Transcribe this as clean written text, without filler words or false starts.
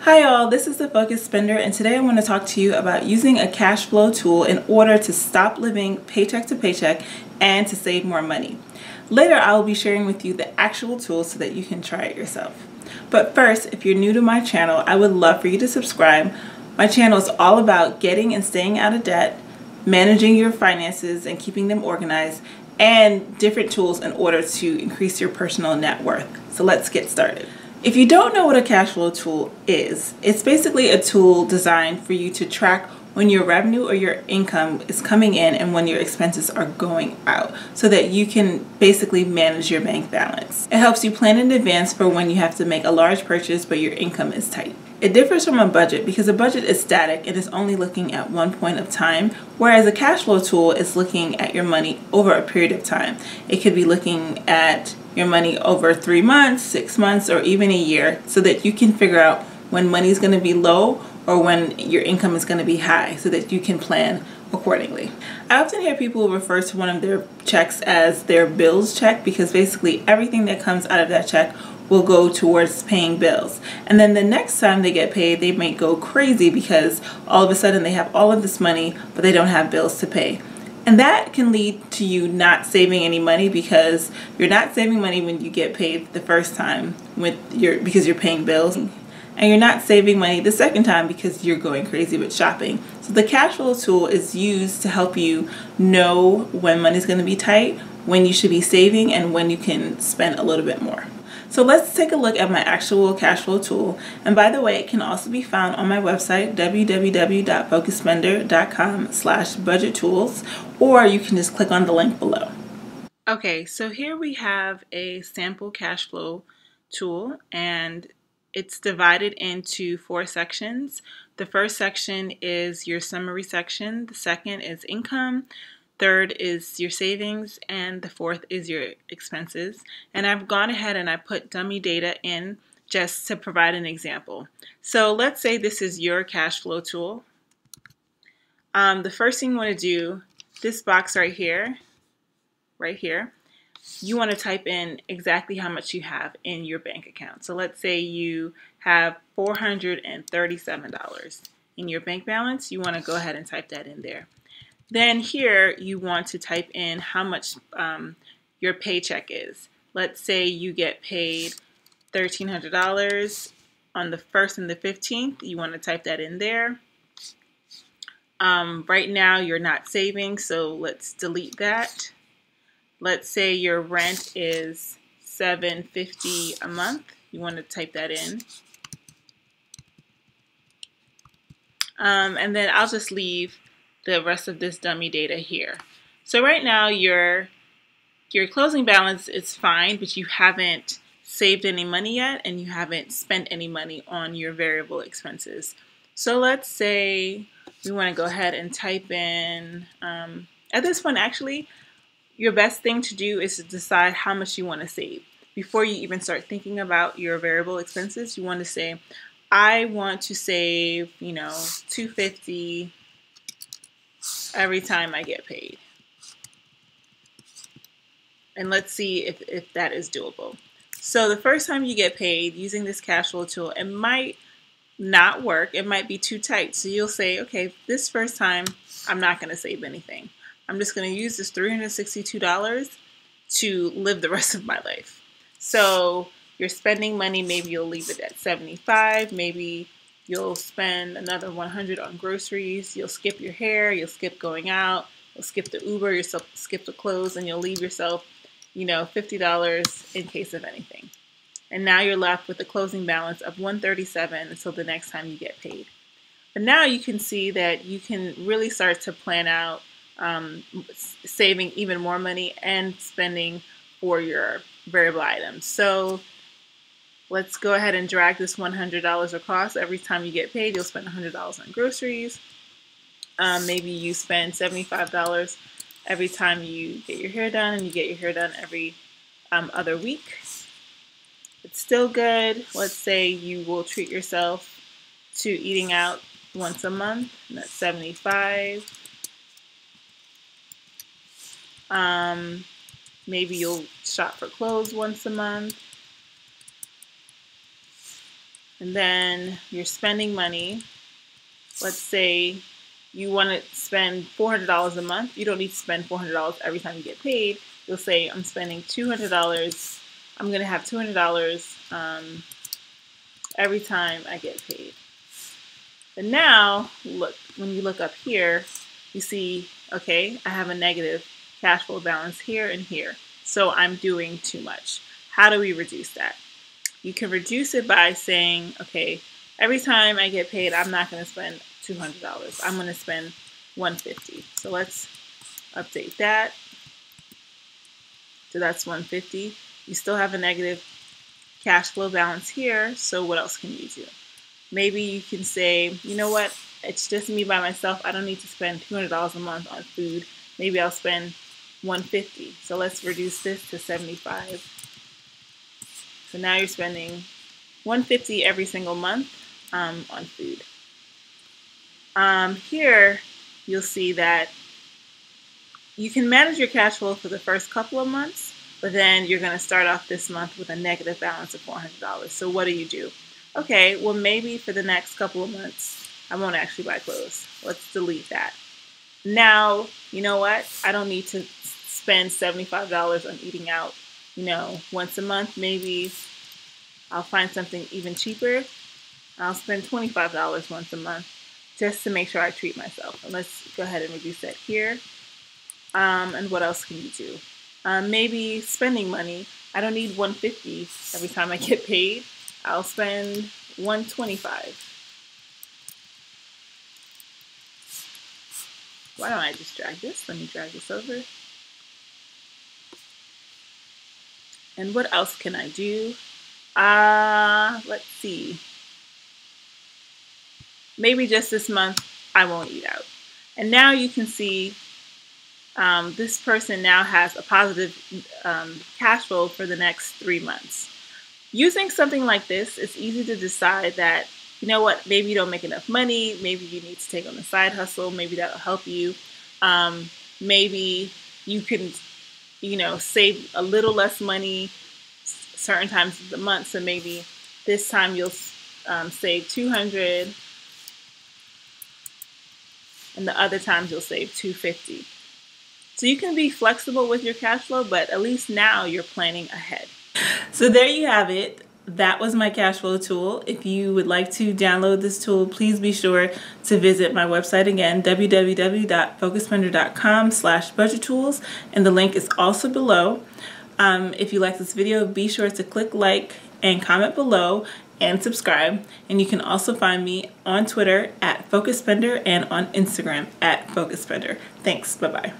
Hi all, this is the Focus Spender, and today I want to talk to you about using a cash flow tool in order to stop living paycheck to paycheck and to save more money. Later I will be sharing with you the actual tool so that you can try it yourself. But first, if you're new to my channel, I would love for you to subscribe. My channel is all about getting and staying out of debt, managing your finances and keeping them organized, and different tools in order to increase your personal net worth. So let's get started. If you don't know what a cash flow tool is, it's basically a tool designed for you to track when your revenue or your income is coming in and when your expenses are going out so that you can basically manage your bank balance. It helps you plan in advance for when you have to make a large purchase but your income is tight. It differs from a budget because a budget is static and is only looking at one point of time, whereas a cash flow tool is looking at your money over a period of time. It could be looking at your money over 3 months, 6 months, or even a year so that you can figure out when money is going to be low or when your income is going to be high so that you can plan accordingly. I often hear people refer to one of their checks as their bills check because basically everything that comes out of that check will go towards paying bills. And then the next time they get paid, they might go crazy because all of a sudden they have all of this money, but they don't have bills to pay. And that can lead to you not saving any money because you're not saving money when you get paid the first time because you're paying bills. And you're not saving money the second time because you're going crazy with shopping. So the cash flow tool is used to help you know when money's going to be tight, when you should be saving, and when you can spend a little bit more. So let's take a look at my actual cash flow tool. And by the way, it can also be found on my website, www.focusspender.com/budget tools, or you can just click on the link below. Okay, so here we have a sample cash flow tool, and it's divided into 4 sections. The first section is your summary section. The second is income. Third is your savings, and the fourth is your expenses. And I've gone ahead and I put dummy data in just to provide an example. So let's say this is your cash flow tool. The first thing you want to do, this box right here, you want to type in exactly how much you have in your bank account. So let's say you have $437 in your bank balance. You want to go ahead and type that in there. Then here you want to type in how much your paycheck is. Let's say you get paid $1,300 on the 1st and the 15th. You want to type that in there. Right now you're not saving, so let's delete that. Let's say your rent is $750 a month. You want to type that in. And then I'll just leave the rest of this dummy data here. So right now your closing balance is fine, but you haven't saved any money yet and you haven't spent any money on your variable expenses. So let's say we want to go ahead and type in, at this point actually, your best thing to do is to decide how much you want to save. Before you even start thinking about your variable expenses, you want to say, I want to save, $250 every time I get paid. And let's see if that is doable. So the first time you get paid using this cash flow tool, it might not work. It might be too tight. So you'll say, okay, this first time, I'm not going to save anything. I'm just going to use this $362 to live the rest of my life. So you're spending money, maybe you'll leave it at $75, maybe you'll spend another $100 on groceries, you'll skip your hair, you'll skip going out, you'll skip the Uber, you'll skip the clothes, and you'll leave yourself, $50 in case of anything. And now you're left with a closing balance of $137 until the next time you get paid. But now you can see that you can really start to plan out saving even more money and spending for your variable items. So let's go ahead and drag this $100 across. Every time you get paid, you'll spend $100 on groceries. Maybe you spend $75 every time you get your hair done, and you get your hair done every other week. It's still good. Let's say you will treat yourself to eating out once a month, and that's $75. Maybe you'll shop for clothes once a month. and then you're spending money. Let's say you want to spend $400 a month. You don't need to spend $400 every time you get paid. You'll say, I'm spending $200. I'm going to have $200 every time I get paid. But now, look, when you look up here, you see, okay, I have a negative cash flow balance here and here. So I'm doing too much. How do we reduce that? You can reduce it by saying, okay, every time I get paid, I'm not going to spend $200. I'm going to spend $150. So let's update that. So that's $150. You still have a negative cash flow balance here. So what else can you do? Maybe you can say, you know what? It's just me by myself. I don't need to spend $200 a month on food. Maybe I'll spend $150. So let's reduce this to $75. So now you're spending $150 every single month on food. Here, you'll see that you can manage your cash flow for the first couple of months, but then you're going to start off this month with a negative balance of $400. So what do? Okay, well, maybe for the next couple of months, I won't actually buy clothes. Let's delete that. Now, you know what? I don't need to spend $75 on eating out, once a month. Maybe I'll find something even cheaper. I'll spend $25 once a month just to make sure I treat myself. And let's go ahead and reduce that here. And what else can you do? Maybe spending money. I don't need $150 every time I get paid. I'll spend $125. Why don't I just drag this? Let me drag this over. And what else can I do? Let's see. Maybe just this month, I won't eat out. And now you can see this person now has a positive cash flow for the next 3 months. Using something like this, it's easy to decide that, you know what, maybe you don't make enough money, maybe you need to take on a side hustle, maybe that'll help you. Maybe you can, save a little less money certain times of the month. So maybe this time you'll save $200, and the other times you'll save $250. So you can be flexible with your cash flow, but at least now you're planning ahead. So there you have it. That was my cash flow tool. If you would like to download this tool, please be sure to visit my website again, www.focusspender.com/budgettools, and the link is also below. If you like this video, be sure to click like and comment below and subscribe. And you can also find me on Twitter @FocusSpender and on Instagram @FocusSpender. Thanks. Bye-bye.